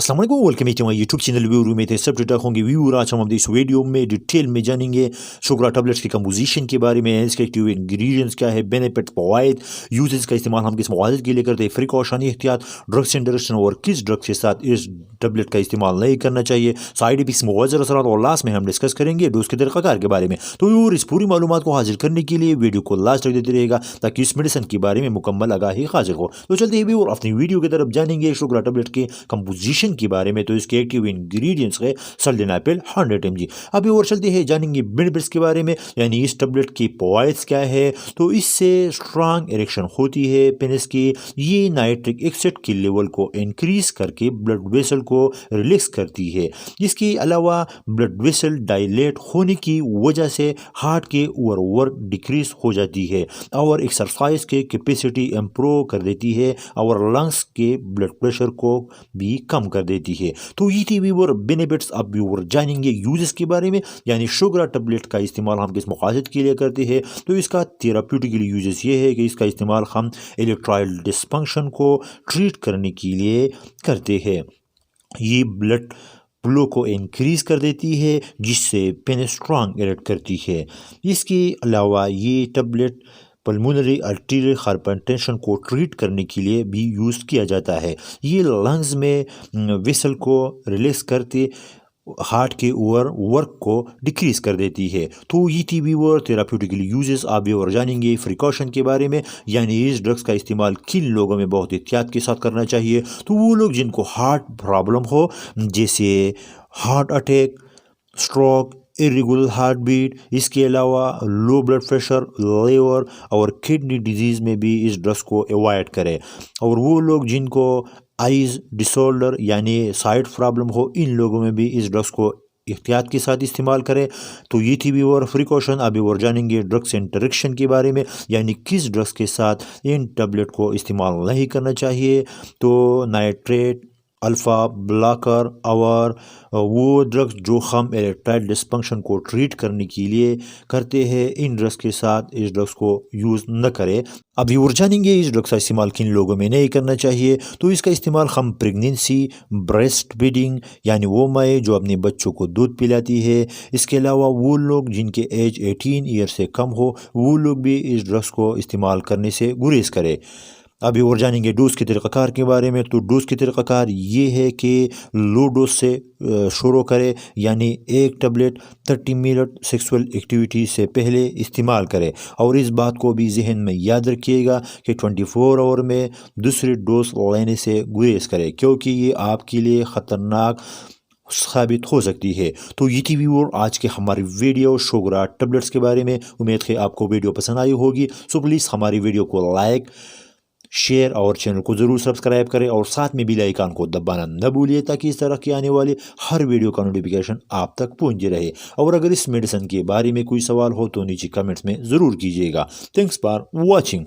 अस्सलाम वालेकुम, वेलकम है हमारे यूट्यूब चैनल व्यू में थे सब ठीक ठाक होंगे व्यूअर। आज हम इस वीडियो में डिटेल में जानेंगे शुगरा टैबलेट्स की कंपोजिशन के बारे में, इसके एक्टिव इंग्रेडिएंट्स क्या है, बेनिफिट फवाइद, यूजेस का इस्तेमाल हम किस मवाद के लिए करते हैं, प्रिकॉशन एहतियात, ड्रग्स इंडस्ट्री और किस ड्रग के साथ इस टैबलेट का इस्तेमाल नहीं करना चाहिए, साइड इफेक्ट्स, मुआवज़र असरात और लास्ट में हम डिस्कस करेंगे डोज के तरीक़ाकार के बारे में। तो व्यूअर इस पूरी मालूमात को हासिल करने के लिए वीडियो को लास्ट तक देते रहेगा ताकि इस मेडिसिन के बारे में मुकम्मल आगाही हासिल हो। तो चलते हैं व्यूअर अपनी वीडियो की तरफ जानेंगे शुगरा टैबलेट के कंपोजिशन के बारे में। तो इसके एक्टिव इंग्रेडिएंट्स है सल्डेनापिल 100 mg। अभी और चलते हैं जानेंगे बेनिफिट्स के बारे में, यानी इस टैबलेट की फवाइद क्या है। तो इससे स्ट्रांग इरेक्शन होती है पेनिस की, ये नाइट्रिक एसिड के लेवल को इंक्रीज करके ब्लड वेसल को रिलैक्स करती है। इसके अलावा ब्लड वेसल डायलेट होने की वजह से हार्ट के ओवरवर्क डिक्रीज हो जाती है और एक्सरसाइज के कैपेसिटी इम्प्रूव कर देती है और लंग्स के ब्लड प्रेशर को भी कम कर देती है। तो ये थी व्यूअर बेनिफिट्स। अब व्यूअर जानेंगे यूजेस के बारे में, यानी शुगरा टैबलेट का इस्तेमाल हम किस मकासद के लिए करते हैं। तो इसका थेराप्यूटिकली यूजेस ये है कि इसका इस्तेमाल हम इलेक्ट्राइल डिस्फंक्शन को ट्रीट करने के लिए करते हैं। ये ब्लड फ्लो को इंक्रीज कर देती है जिससे पेनिस स्ट्रांग इरेक्ट करती है। इसके अलावा ये टैबलेट पल्मोनरी आर्टेरियल हाइपरटेंशन को ट्रीट करने के लिए भी यूज़ किया जाता है। ये लंग्स में वेसल को रिलीज करते हार्ट के ओवर वर्क को डिक्रीज कर देती है। तो ये थी व्यूअर थेराप्यूटिकली यूजेस। आप भी और जानेंगे प्रिकॉशन के बारे में, यानी इस ड्रग्स का इस्तेमाल किन लोगों में बहुत एहतियात के साथ करना चाहिए। तो वो लोग जिनको हार्ट प्रॉब्लम हो, जैसे heart attack, stroke, irregular heart beat, इसके अलावा लो ब्लड प्रेशर, लीवर और किडनी डिजीज़ में भी इस ड्रग्स को अवॉइड करें। और वो लोग जिनको आइज़ डिसऑर्डर यानी साइट प्रॉब्लम हो, इन लोगों में भी इस ड्रग्स को एहतियात के साथ इस्तेमाल करें। तो ये थी व्यूअर प्रिकॉशन। अभी और जानेंगे ड्रग्स इंटरेक्शन के बारे में, यानी किस ड्रग्स के साथ इन टैबलेट को इस्तेमाल नहीं करना चाहिए। तो नाइट्रेट, अल्फ़ा ब्लॉकर और वो ड्रग्स जो हम इरेक्टाइल डिस्फंक्शन को ट्रीट करने के लिए करते हैं, इन ड्रग्स के साथ इस ड्रग्स को यूज़ न करें। अभी और जानेंगे इस ड्रग्स का इस्तेमाल किन लोगों में नहीं करना चाहिए। तो इसका इस्तेमाल हम प्रेगनेंसी, ब्रेस्ट फीडिंग यानी वो माँ जो अपने बच्चों को दूध पिलाती है, इसके अलावा वो लोग जिनके एज 18 ईयर से कम हो, वो लोग भी इस ड्रग्स को इस्तेमाल करने से गुरेज करें। अभी और जानेंगे डोज के तरीक़ाकार के बारे में। तो डोज के तरीक़ाकार ये है कि लो डोज से शुरू करें, यानी एक टैबलेट 30 मिनट सेक्सुअल एक्टिविटी से पहले इस्तेमाल करें। और इस बात को भी जहन में याद रखिएगा कि 24 आवर में दूसरी डोज लेने से गुरेज करें, क्योंकि ये आपके लिए ख़तरनाक साबित हो सकती है। तो ये थी व्यूअर आज के हमारी वीडियो शुगरा टैबलेट्स के बारे में। उम्मीद है आपको वीडियो पसंद आई होगी। सो प्लीज़ हमारी वीडियो को लाइक, शेयर और चैनल को ज़रूर सब्सक्राइब करें और साथ में बेल आइकन को दबाना न भूलिए ताकि इस तरह की आने वाली हर वीडियो का नोटिफिकेशन आप तक पहुंच रहे। और अगर इस मेडिसिन के बारे में कोई सवाल हो तो नीचे कमेंट्स में ज़रूर कीजिएगा। Thanks for watching.